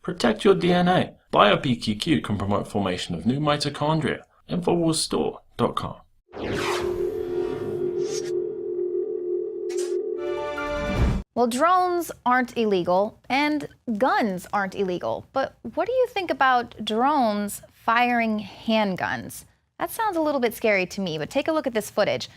Protect your DNA. BioPQQ can promote formation of new mitochondria. Infowarsstore.com. Well, drones aren't illegal and guns aren't illegal. But what do you think about drones firing handguns? That sounds a little bit scary to me, but take a look at this footage.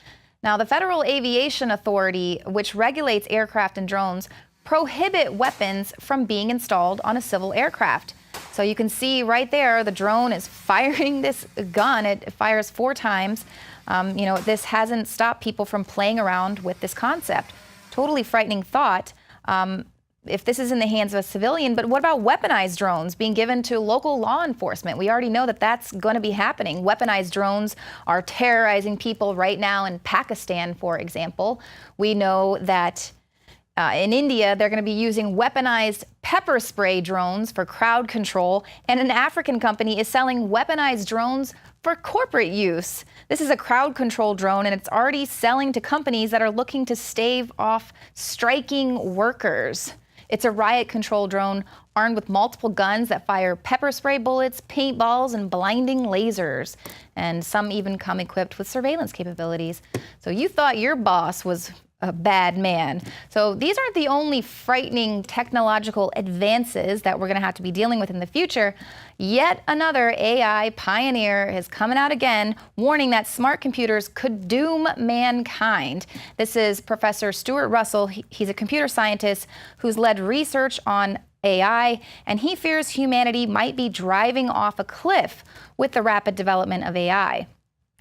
Now, the Federal Aviation Authority, which regulates aircraft and drones, prohibit weapons from being installed on a civil aircraft. So you can see right there, the drone is firing this gun. It fires 4 times. This hasn't stopped people from playing around with this concept. Totally frightening thought if this is in the hands of a civilian. But what about weaponized drones being given to local law enforcement? We already know that that's going to be happening. Weaponized drones are terrorizing people right now in Pakistan, for example. We know that in India, they're going to be using weaponized pepper spray drones for crowd control, and an African company is selling weaponized drones for corporate use. This is a crowd control drone, and it's already selling to companies that are looking to stave off striking workers. It's a riot control drone armed with multiple guns that fire pepper spray bullets, paintballs, and blinding lasers. And some even come equipped with surveillance capabilities. So you thought your boss was a bad man. So these aren't the only frightening technological advances that we're going to have to be dealing with in the future. Yet another AI pioneer is coming out again, warning that smart computers could doom mankind. This is Professor Stuart Russell. He's a computer scientist who's led research on AI, and he fears humanity might be driving off a cliff with the rapid development of AI.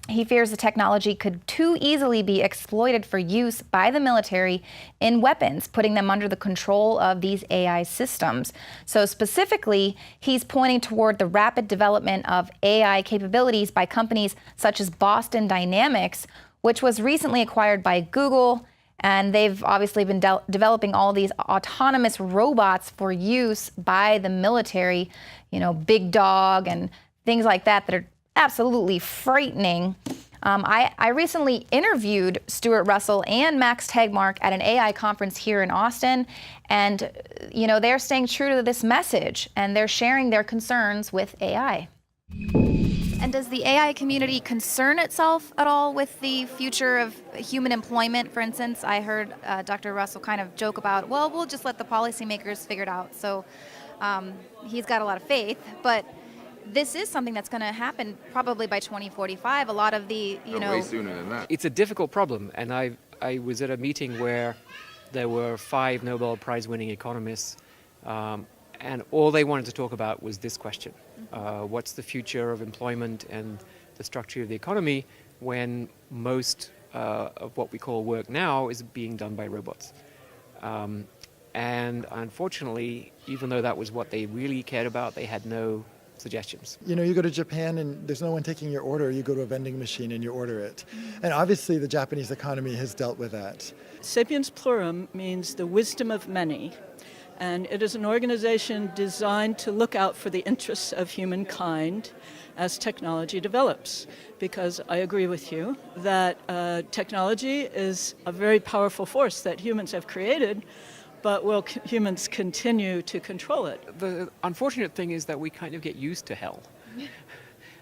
He fears the technology could too easily be exploited for use by the military in weapons, putting them under the control of these AI systems. So specifically, he's pointing toward the rapid development of AI capabilities by companies such as Boston Dynamics, which was recently acquired by Google. And they've obviously been developing all these autonomous robots for use by the military, Big Dog and things like that are absolutely frightening. I recently interviewed Stuart Russell and Max Tegmark at an AI conference here in Austin, and they're staying true to this message, and they're sharing their concerns with AI. And does the AI community concern itself at all with the future of human employment? For instance, I heard Dr. Russell kind of joke about, well, we'll just let the policymakers figure it out. So he's got a lot of faith, but this is something that's going to happen probably by 2045. A lot of the, way sooner than that. It's a difficult problem, and I was at a meeting where there were 5 Nobel Prize-winning economists, and all they wanted to talk about was this question. What's the future of employment and the structure of the economy when most of what we call work now is being done by robots? And unfortunately, even though that was what they really cared about, they had no suggestions. You go to Japan and there's no one taking your order. You go to a vending machine and you order it. And obviously the Japanese economy has dealt with that. Sapiens Plurum means the wisdom of many. And it is an organization designed to look out for the interests of humankind as technology develops. Because I agree with you that technology is a very powerful force that humans have created, but will humans continue to control it? The unfortunate thing is that we kind of get used to hell.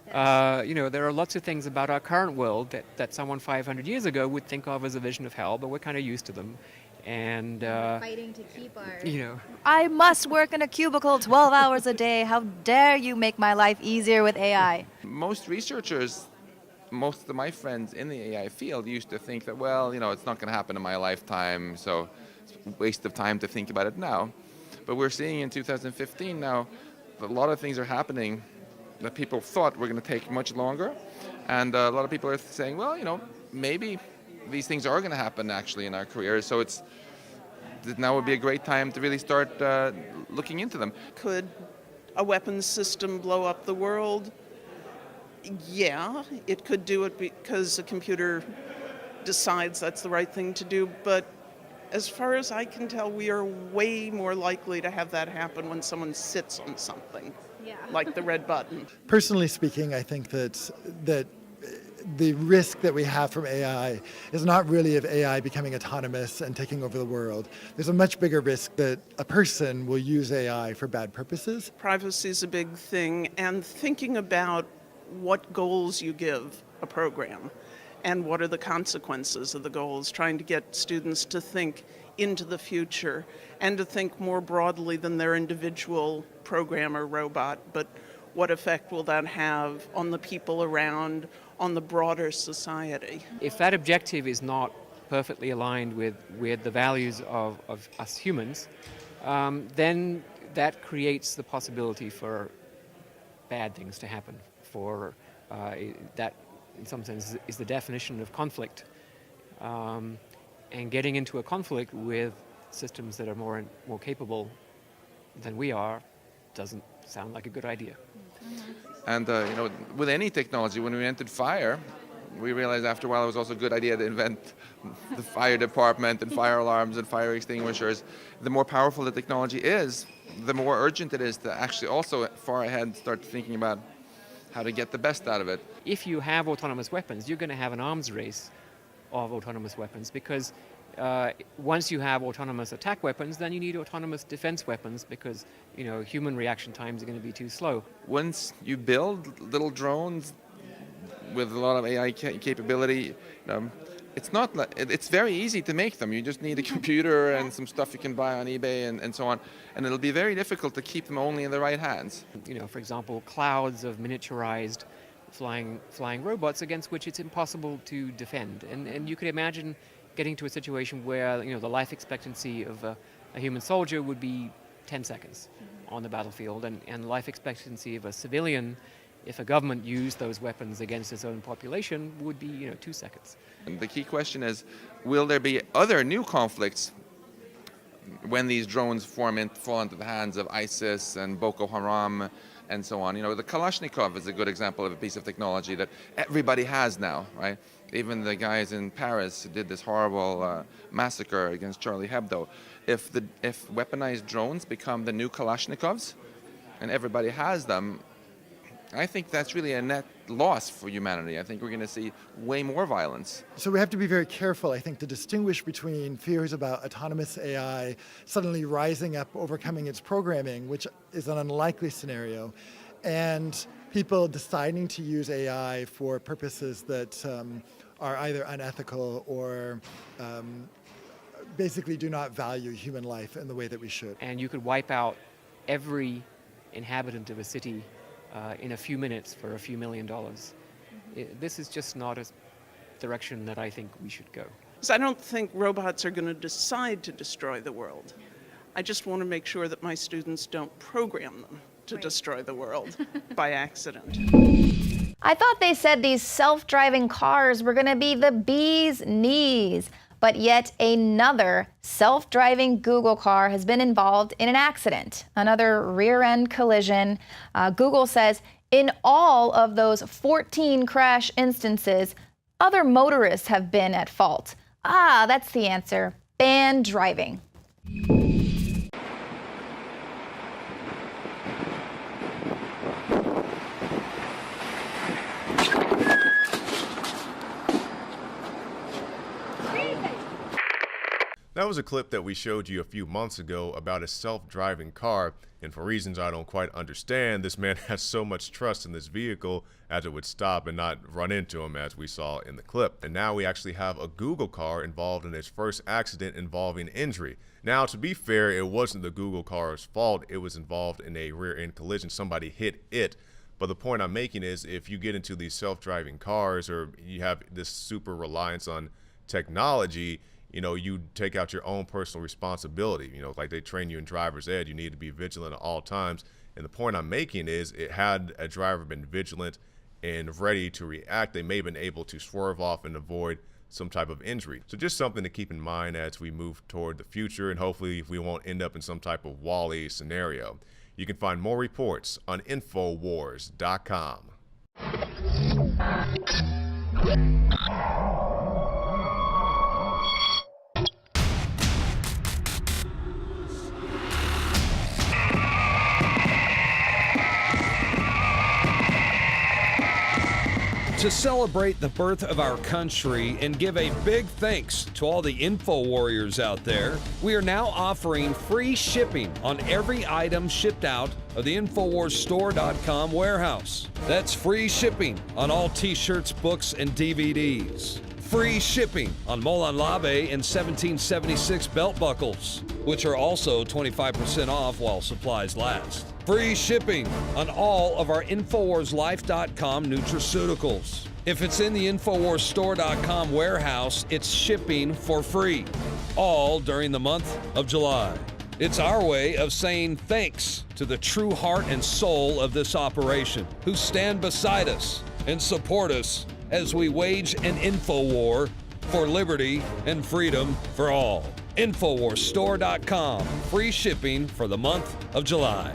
There are lots of things about our current world that someone 500 years ago would think of as a vision of hell, but we're kind of used to them. And fighting to keep our... I must work in a cubicle 12 hours a day. How dare you make my life easier with AI? Most researchers, most of my friends in the AI field used to think that, it's not going to happen in my lifetime, so it's a waste of time to think about it now. But we're seeing in 2015 now that a lot of things are happening that people thought were going to take much longer. And a lot of people are saying, maybe these things are going to happen actually in our careers. So now would be a great time to really start looking into them. Could a weapons system blow up the world? Yeah, it could do it because a computer decides that's the right thing to do. But as far as I can tell, we are way more likely to have that happen when someone sits on something, like the red button. Personally speaking, I think that the risk that we have from AI is not really of AI becoming autonomous and taking over the world. There's a much bigger risk that a person will use AI for bad purposes. Privacy is a big thing, and thinking about what goals you give a program and what are the consequences of the goals, trying to get students to think into the future and to think more broadly than their individual program or robot, but what effect will that have on the people around, on the broader society? If that objective is not perfectly aligned with the values of us humans, then that creates the possibility for bad things to happen. For that, in some sense, is the definition of conflict. And getting into a conflict with systems that are more capable than we are doesn't sound like a good idea. And with any technology, when we entered fire, we realized after a while it was also a good idea to invent the fire department and fire alarms and fire extinguishers. The more powerful the technology is, the more urgent it is to actually also far ahead start thinking about how to get the best out of it. If you have autonomous weapons, you're going to have an arms race of autonomous weapons, because once you have autonomous attack weapons, then you need autonomous defense weapons, because human reaction times are going to be too slow. Once you build little drones with a lot of AI capability, it's very easy to make them. You just need a computer and some stuff you can buy on eBay and so on, and it'll be very difficult to keep them only in the right hands. For example, clouds of miniaturized flying robots against which it's impossible to defend. And you could imagine getting to a situation where the life expectancy of a human soldier would be 10 seconds on the battlefield, and life expectancy of a civilian, if a government used those weapons against its own population, would be 2 seconds. And the key question is, will there be other new conflicts when these drones fall into the hands of ISIS and Boko Haram and so on? The Kalashnikov is a good example of a piece of technology that everybody has now, right? Even the guys in Paris who did this horrible massacre against Charlie Hebdo. If weaponized drones become the new Kalashnikovs and everybody has them, I think that's really a net loss for humanity. I think we're going to see way more violence. So we have to be very careful, I think, to distinguish between fears about autonomous AI suddenly rising up, overcoming its programming, which is an unlikely scenario, and people deciding to use AI for purposes that are either unethical or basically do not value human life in the way that we should. And you could wipe out every inhabitant of a city in a few minutes for a few $1 million. This is just not a direction that I think we should go. So I don't think robots are going to decide to destroy the world. I just want to make sure that my students don't program them to destroy the world by accident. I thought they said these self-driving cars were going to be the bee's knees, but yet another self-driving Google car has been involved in an accident, another rear-end collision. Google says in all of those 14 crash instances, other motorists have been at fault. That's the answer. Ban driving. That was a clip that we showed you a few months ago about a self-driving car, and for reasons I don't quite understand, this man has so much trust in this vehicle as it would stop and not run into him, as we saw in the clip. And now we actually have a Google car involved in its first accident involving injury. Now, to be fair, it wasn't the Google car's fault. It was involved in a rear-end collision. Somebody hit it. But the point I'm making is, if you get into these self-driving cars, or you have this super reliance on technology, you take out your own personal responsibility. Like they train you in driver's ed, you need to be vigilant at all times. And the point I'm making is, had a driver been vigilant and ready to react, they may have been able to swerve off and avoid some type of injury. So just something to keep in mind as we move toward the future, and hopefully we won't end up in some type of WALL-E scenario. You can find more reports on Infowars.com. To celebrate the birth of our country and give a big thanks to all the info warriors out there, we are now offering free shipping on every item shipped out of the InfoWarsStore.com warehouse. That's free shipping on all t-shirts, books, and DVDs. Free shipping on Molon Labe and 1776 belt buckles, which are also 25% off while supplies last. Free shipping on all of our InfoWarsLife.com nutraceuticals. If it's in the InfoWarsStore.com warehouse, it's shipping for free, all during the month of July. It's our way of saying thanks to the true heart and soul of this operation, who stand beside us and support us as we wage an info war for liberty and freedom for all. InfoWarsStore.com, free shipping for the month of July.